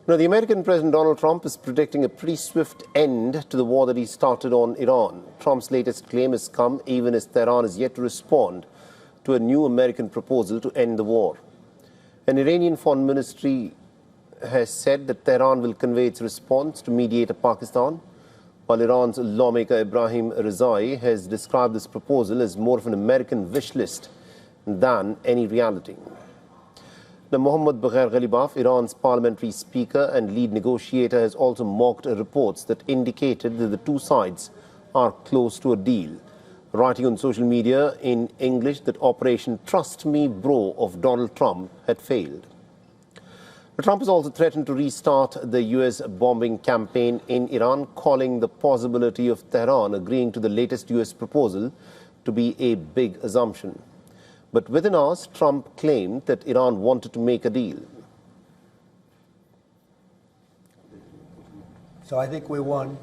Now, the American President Donald Trump is predicting a pretty swift end to the war that he started on Iran. Trump's latest claim has come even as Tehran is yet to respond to a new American proposal to end the war. An Iranian foreign ministry has said that Tehran will convey its response to mediator Pakistan, while Iran's lawmaker Ibrahim Rezai has described this proposal as more of an American wish list than any reality. Now, Mohammad Bagher Ghalibaf, Iran's parliamentary speaker and lead negotiator, has also mocked reports that indicated that the two sides are close to a deal, writing on social media in English that Operation Trust Me Bro of Donald Trump had failed. Trump has also threatened to restart the U.S. bombing campaign in Iran, calling the possibility of Tehran agreeing to the latest U.S. proposal to be a big assumption. But within hours, Trump claimed that Iran wanted to make a deal. So I think we won.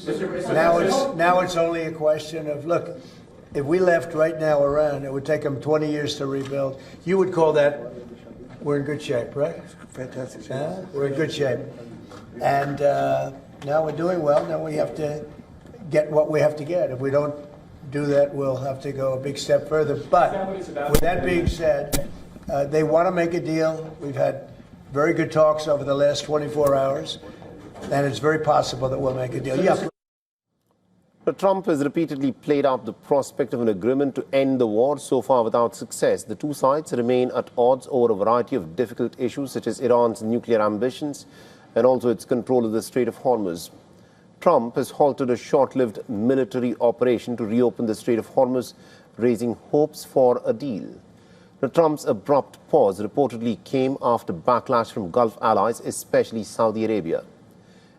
Now it's only a question of, look, if we left right now Iran, it would take them 20 years to rebuild. You would call that, we're in good shape, right? Fantastic shape. We're in good shape. And now we're doing well. Now we have to get what we have to get. If we don't do that, we'll have to go a big step further. But with that being said, they want to make a deal. We've had very good talks over the last 24 hours, and it's very possible that we'll make a deal. Yeah. But Trump has repeatedly played up the prospect of an agreement to end the war, so far without success. The two sides remain at odds over a variety of difficult issues, such as Iran's nuclear ambitions and also its control of the Strait of Hormuz. Trump has halted a short-lived military operation to reopen the Strait of Hormuz, raising hopes for a deal. Now, Trump's abrupt pause reportedly came after backlash from Gulf allies, especially Saudi Arabia.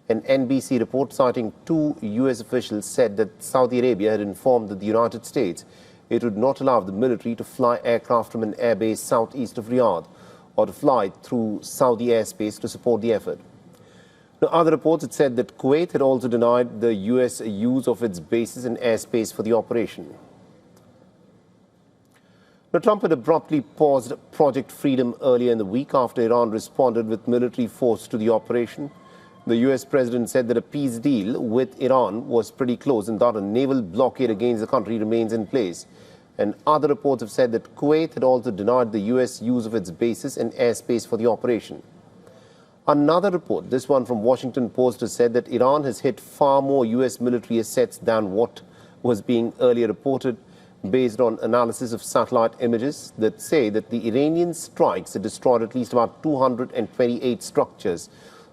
An NBC report citing two U.S. officials said that Saudi Arabia had informed the United States it would not allow the military to fly aircraft from an airbase southeast of Riyadh or to fly through Saudi airspace to support the effort. Now, other reports had said that Kuwait had also denied the U.S. use of its bases and airspace for the operation. Now, Trump had abruptly paused Project Freedom earlier in the week after Iran responded with military force to the operation. The U.S. president said that a peace deal with Iran was pretty close and that a naval blockade against the country remains in place. And other reports have said that Kuwait had also denied the U.S. use of its bases and airspace for the operation. Another report, this one from Washington Post, has said that Iran has hit far more U.S. military assets than what was being earlier reported, based on analysis of satellite images that say that the Iranian strikes had destroyed at least about 228 structures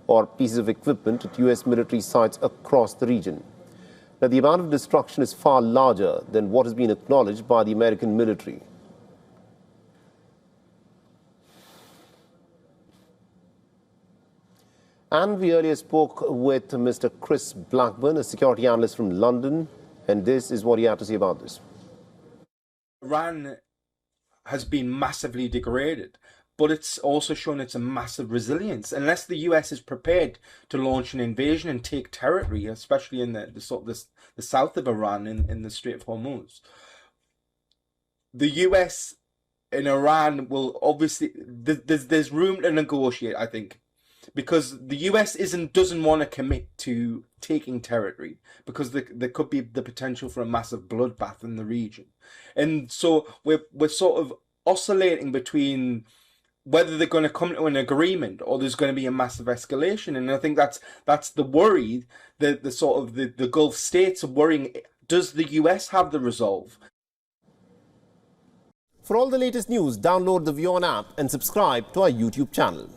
or pieces of equipment at U.S. military sites across the region. Now, the amount of destruction is far larger than what has been acknowledged by the American military. And we earlier spoke with Mr. Chris Blackburn, a security analyst from London, and this is what he had to say about this. Iran has been massively degraded, but it's also shown it's a massive resilience. Unless the US is prepared to launch an invasion and take territory, especially in the south of Iran, in the Strait of Hormuz, the US and Iran will obviously, there's room to negotiate, I think, because the US doesn't want to commit to taking territory, because there could be the potential for a massive bloodbath in the region. And so we're sort of oscillating between whether they're going to come to an agreement or there's going to be a massive escalation. And I think that's the worry, the Gulf states are worrying, does the US have the resolve? For all the latest news, download the WION app and subscribe to our YouTube channel.